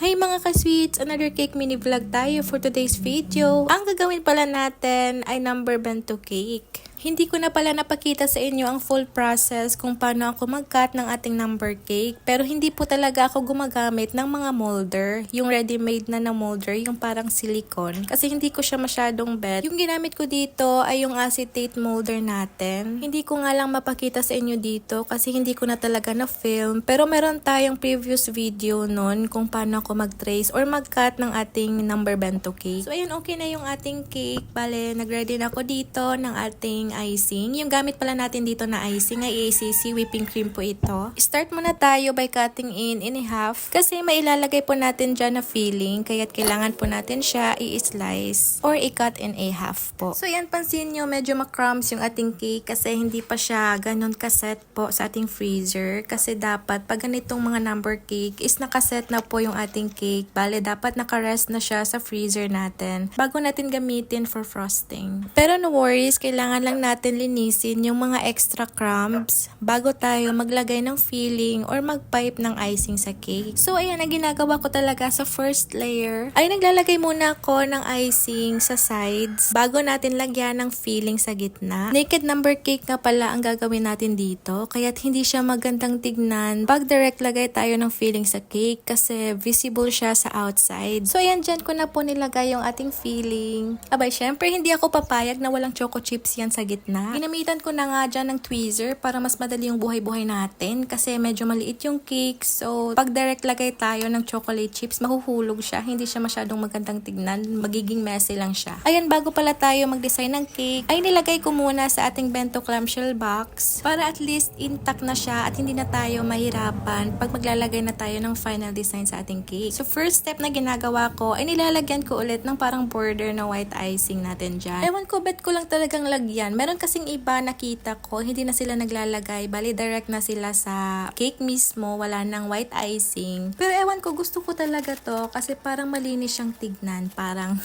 Hi mga ka-sweets! Another cake mini vlog tayo for today's video. Ang gagawin pala natin ay number bento cake. Hindi ko na pala napakita sa inyo ang full process kung paano ako mag-cut ng ating number cake. Pero hindi po talaga ako gumagamit ng mga molder. Yung ready-made na molder, yung parang silicone. Kasi hindi ko siya masyadong bet. Yung ginamit ko dito ay yung acetate molder natin. Hindi ko nga lang mapakita sa inyo dito kasi hindi ko na talaga na-film. Pero meron tayong previous video nun kung paano ako mag-trace or mag-cut ng ating number bento cake. So ayun, okay na yung ating cake. Bale, nag-ready na ako dito ng ating icing. Yung gamit pala natin dito na icing ay ACC whipping cream po ito. Start muna tayo by cutting in half kasi mailalagay po natin dyan na filling kaya't kailangan po natin siya i-slice or i-cut in a half po. So yan, pansin nyo medyo ma-crumbs yung ating cake kasi hindi pa siya ganun kaset po sa ating freezer kasi dapat pag ganitong mga number cake is nakaset na po yung ating cake. Bale, dapat nakarest na siya sa freezer natin bago natin gamitin for frosting. Pero no worries, kailangan lang natin linisin yung mga extra crumbs bago tayo maglagay ng filling or mag-pipe ng icing sa cake. So ayan, ang ginagawa ko talaga sa first layer ay naglalagay muna ako ng icing sa sides bago natin lagyan ng filling sa gitna. Naked number cake nga pala ang gagawin natin dito kaya't hindi siya magandang tignan pag direct lagay tayo ng filling sa cake kasi visible siya sa outside. So ayan, dyan ko na po nilagay yung ating filling. Abay, syempre hindi ako papayag na walang choco chips yan sa gitna. Ginamitan ko na nga dyan ng tweezer para mas madali yung buhay-buhay natin kasi medyo maliit yung cake. So, pag direct lagay tayo ng chocolate chips, mahuhulog siya. Hindi siya masyadong magandang tignan. Magiging messy lang siya. Ayan, bago pala tayo mag-design ng cake, ay nilagay ko muna sa ating bento clamshell box para at least intact na siya at hindi na tayo mahirapan pag maglalagay na tayo ng final design sa ating cake. So, first step na ginagawa ko ay nilalagyan ko ulit ng parang border na white icing natin dyan. Ewan ko, bet ko lang talagang lagyan. Meron kasing iba nakita ko, hindi na sila naglalagay. Bali, direct na sila sa cake mismo. Wala nang white icing. Pero ewan ko, gusto ko talaga to kasi parang malinis siyang tignan. Parang,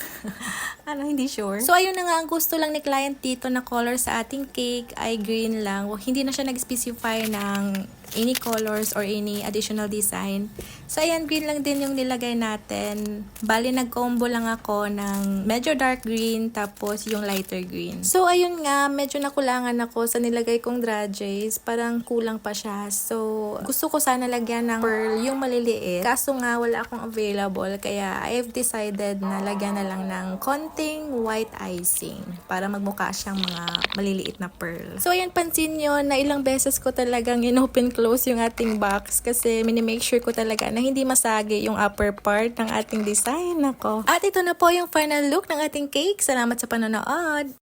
hindi sure. So, ayun na nga, ang gusto lang ni client dito na color sa ating cake ay green lang. Hindi na siya nag-specify ng any colors or any additional design. So, ayan, green lang din yung nilagay natin. Bali, nag-combo lang ako ng medyo dark green tapos yung lighter green. So, ayun nga, medyo nakulangan ako sa nilagay kong dragées. Parang kulang pa siya. So, gusto ko sana lagyan ng pearl yung maliliit. Kaso nga, wala akong available. Kaya, I've decided na lagyan na lang ng konting white icing para magmukha siyang mga maliliit na pearl. So, ayan, pansin nyo na ilang beses ko talagang in-open close yung ating box kasi mini-make sure ko talaga na hindi masagi yung upper part ng ating design. At ito na po yung final look ng ating cake. Salamat sa panonood!